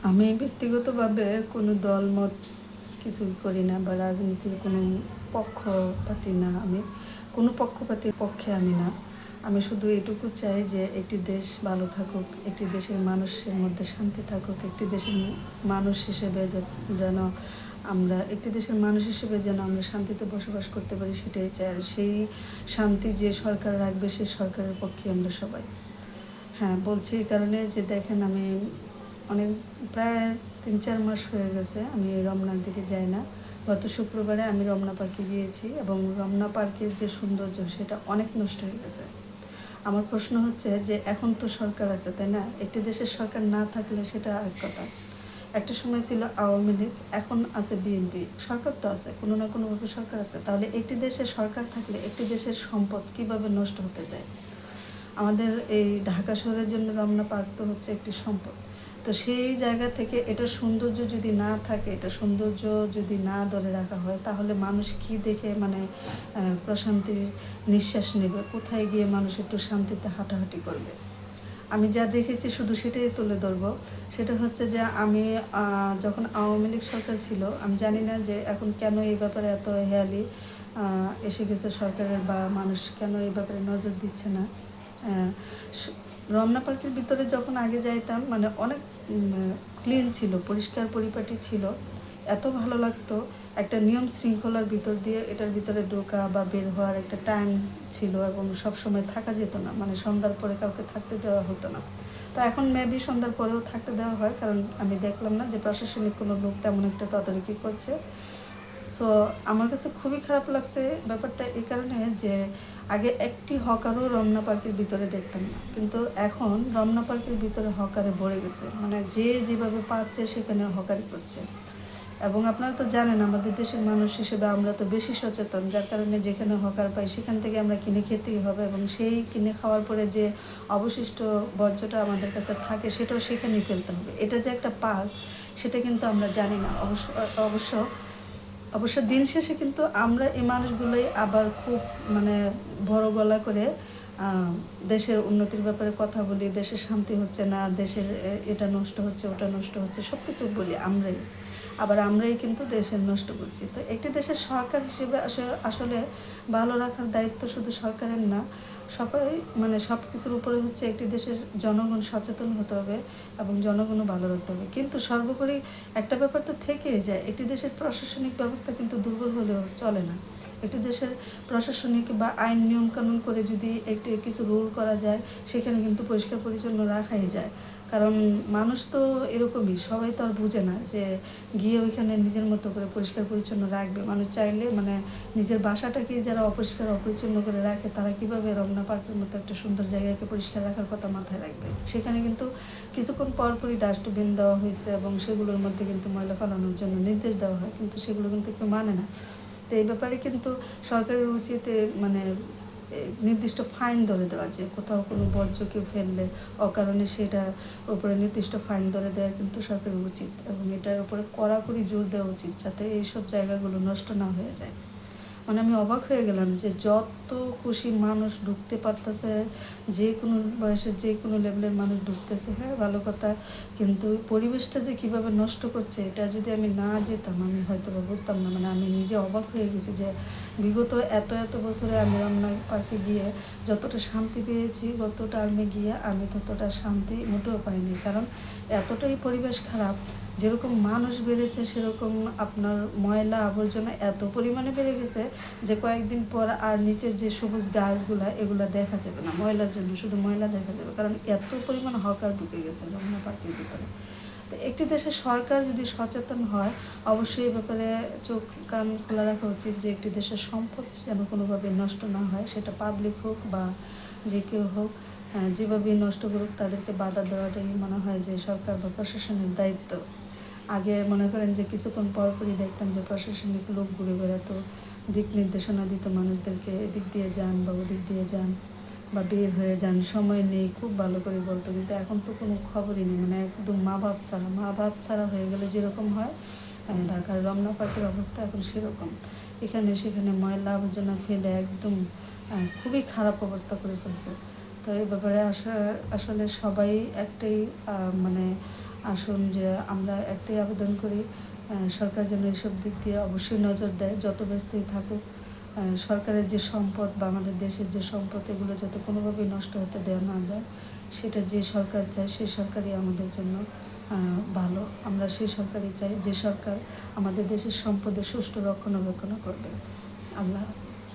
আমি ব্যক্তিগতভাবে কোনো দলমত কিছুই করি না বা রাজনীতির কোনো পক্ষপাতী না। আমি কোনো পক্ষপাতীর পক্ষে আমি না। আমি শুধু এটুকু চাই যে একটি দেশ ভালো থাকুক, একটি দেশের মানুষের মধ্যে শান্তি থাকুক, একটি দেশের মানুষ হিসেবে যেন একটি দেশের মানুষ হিসেবে যেন আমরা শান্তিতে বসবাস করতে পারি, সেটাই চাই। আর সেই শান্তি যে সরকার রাখবে, সেই সরকারের পক্ষে আমরা সবাই। হ্যাঁ, বলছি এই কারণে যে দেখেন, আমি অনেক প্রায় ৩-৪ মাস হয়ে গেছে আমি রমনার দিকে যাই না। গত শুক্রবারে আমি রমনা পার্কে গিয়েছি এবং রমনা পার্কের যে সৌন্দর্য সেটা অনেক নষ্ট হয়ে গেছে। আমার প্রশ্ন হচ্ছে যে এখন তো সরকার আছে, তাই না? একটি দেশের সরকার না থাকলে সেটা আরেক কথা। একটা সময় ছিল আওয়ামী লীগ, এখন আছে বিএনপি। সরকার তো আছে, কোনো না কোনোভাবে সরকার আছে। তাহলে একটি দেশের সরকার থাকলে একটি দেশের সম্পদ কিভাবে নষ্ট হতে দেয়? আমাদের এই ঢাকা শহরের জন্য রমনা পার্ক তো হচ্ছে একটি সম্পদ। তো সেই জায়গা থেকে এটার সৌন্দর্য যদি না থাকে, এটা সৌন্দর্য যদি না ধরে রাখা হয়, তাহলে মানুষ কি দেখে প্রশান্তির নিঃশ্বাস নেবে? কোথায় গিয়ে মানুষ একটু শান্তিতে হাঁটাহাঁটি করবে? আমি যা দেখেছি শুধু সেটাই তুলে ধরবো। সেটা হচ্ছে যে আমি যখন আওয়ামী লীগ সরকার ছিল, আমি জানি না যে এখন কেন এই ব্যাপারে এত হেয়ালি এসে গেছে সরকারের, বা মানুষ কেন এই ব্যাপারে নজর দিচ্ছে না। রমনা পার্কের ভিতরে যখন আগে যাইতাম, অনেক ক্লিন ছিল, পরিষ্কার পরিপাটি ছিল, এত ভালো লাগতো। একটা নিয়ম শৃঙ্খলার ভিতর দিয়ে এটার ভিতরে ঢোকা বা বের হওয়ার একটা টাইম ছিল এবং সব সময় থাকা যেত না, সন্ধ্যার পরে কাউকে থাকতে দেওয়া হতো না। তো এখন মেবি সন্ধ্যার পরেও থাকতে দেওয়া হয়, কারণ আমি দেখলাম না যে প্রশাসনিক কোনো লোক তেমন একটা তদারকি করছে। সো আমার কাছে খুবই খারাপ লাগছে ব্যাপারটা এই কারণে যে আগে একটি হকারও রমনা পার্কের ভিতরে দেখতাম না, কিন্তু এখন রমনা পার্কের ভিতরে হকারে ভরে গেছে। যে যেভাবে পাচ্ছে সেখানে হকারি করছে। এবং আপনারা তো জানেন আমাদের দেশের মানুষ হিসেবে আমরা তো বেশি সচেতন, যার কারণে যেখানে হকার পাই সেখান থেকে আমরা কিনে খেতেই হবে, এবং সেই কিনে খাওয়ার পরে যে অবশিষ্ট বর্জ্যটা আমাদের কাছে থাকে সেটাও সেখানেই ফেলতে হবে। এটা যে একটা পার্ক সেটা কিন্তু আমরা জানি না। অবশ্য অবশ্য দিন শেষে কিন্তু আমরা এই মানুষগুলোই আবার খুব বড় গলা করে দেশের উন্নতির ব্যাপারে কথা বলি, দেশের শান্তি হচ্ছে না, দেশের এটা নষ্ট হচ্ছে, ওটা নষ্ট হচ্ছে, সব কিছু বলি আমরাই কিন্তু দেশের নষ্ট করছি। তো একটি দেশের সরকার হিসেবে আসলে ভালো রাখার দায়িত্ব শুধু সরকারের না, সবাই সব কিছুর উপরে হচ্ছে একটি দেশের জনগণ সচেতন হতে হবে এবং জনগণও ভালো রাখতে হবে। কিন্তু সর্বোপরি একটা ব্যাপার তো থেকেই যায়, একটি দেশের প্রশাসনিক ব্যবস্থা কিন্তু দুর্বল হলেও চলে না। একটি দেশের প্রশাসনিক বা আইন নিয়মকানুন করে যদি কিছু রুল করা যায়, সেখানে কিন্তু পরিষ্কার পরিচ্ছন্ন রাখাই যায়। কারণ মানুষ তো এরকমই, সবাই তো আর বুঝে না যে গিয়ে ওইখানে নিজের মতো করে পরিষ্কার পরিচ্ছন্ন রাখবে। মানুষ চাইলে নিজের বাসাটাকেই যারা অপরিষ্কার অপরিচ্ছন্ন করে রাখে, তারা কীভাবে রমনা পার্কের মতো একটা সুন্দর জায়গাকে পরিষ্কার রাখার কথা মাথায় রাখবে? সেখানে কিন্তু কিছুক্ষণ পরপরই ডাস্টবিন দেওয়া হয়েছে এবং সেগুলোর মধ্যে কিন্তু ময়লা ফেলানোর জন্য নির্দেশ দেওয়া হয়, কিন্তু সেগুলো কিন্তু কেউ মানে না। তো এই ব্যাপারে কিন্তু সরকারের উচিত নির্দিষ্ট ফাইন ধরে দেওয়া, যে কোথাও কোনো বর্জ্য কেউ ফেললে অকারণে সেটার উপরে নির্দিষ্ট ফাইন ধরে দেওয়া কিন্তু সরকারের উচিত, এবং এটার উপরে কড়াকড়ি জোর দেওয়া উচিত, যাতে এইসব জায়গাগুলো নষ্ট না হয়ে যায়। আমি অবাক হয়ে গেলাম যে যত খুশি মানুষ ঢুকতে পারতেছে, যে কোনো বয়সের যে কোনো লেভেলের মানুষ ঢুকতেছে, হ্যাঁ ভালো কথা, কিন্তু পরিবেশটা যে কীভাবে নষ্ট করছে, এটা যদি আমি না যেতাম আমি হয়তো বুঝতাম না। আমি নিজে অবাক হয়ে গেছি যে বিগত এত বছরে আমি রমনা পার্কে গিয়ে যতটা শান্তি পেয়েছি, গত টার্মে গিয়ে আমি ততটা শান্তি মোটেও পাইনি। কারণ এতটাই পরিবেশ খারাপ, যেরকম মানুষ বেড়েছে সেরকম আপনার ময়লা আবর্জনা এত পরিমাণে বেড়ে গেছে যে কয়েকদিন পর আর নিচের যে সবুজ গাছগুলা এগুলা দেখা যাবে না, ময়লার জন্য শুধু ময়লা দেখা যাবে, কারণ এত পরিমাণ হকার ঢুকে গেছে রমনা পার্কের ভিতরে। তো একটি দেশের সরকার যদি সচেতন হয়, অবশ্যই এই ব্যাপারে চোখ কান খোলা রাখা উচিত যে একটি দেশের সম্পদ যেন কোনোভাবে নষ্ট না হয়, সেটা পাবলিক হোক বা যে কেউ হোক। যেভাবেই নষ্ট করুক তাদেরকে বাধা দেওয়াটাই মনে হয় যে সরকার বা প্রশাসনের দায়িত্ব। আগে মনে করেন যে কিছুক্ষণ পরপরই দেখতাম যে প্রশাসনিক লোক ঘুরে বেড়াতো, দিক নির্দেশনা দিত মানুষদেরকে, এদিক দিয়ে যান বা ওদিক দিয়ে যান বা বের হয়ে যান, সময় নেই, খুব ভালো করে বলতো। কিন্তু এখন তো কোনো খবরই নেই, একদম মা বাপ ছাড়া হয়ে গেলে যেরকম হয়, ঢাকার রমনা পার্কের অবস্থা এখন সেরকম। এখানে সেখানে ময়লা আবর্জনা ফেলে একদম খুবই খারাপ অবস্থা করে ফেলছে। তো এই ব্যাপারে আসলে সবাই একটাই আসুন যে আমরা একটাই আবেদন করি, সরকার যেন এসব দিক দিয়ে অবশ্যই নজর দেয়, যত ব্যস্তই থাকুক। সরকারের যে সম্পদ বা আমাদের দেশের যে সম্পদ, এগুলো যাতে কোনোভাবেই নষ্ট হতে দেওয়া না যায়, সেটা যে সরকার চায় সেই সরকারই আমাদের জন্য ভালো। আমরা সেই সরকারই চাই যে সরকার আমাদের দেশের সম্পদের সুষ্ঠু রক্ষণাবেক্ষণ করবে। আল্লাহ হাফিজ।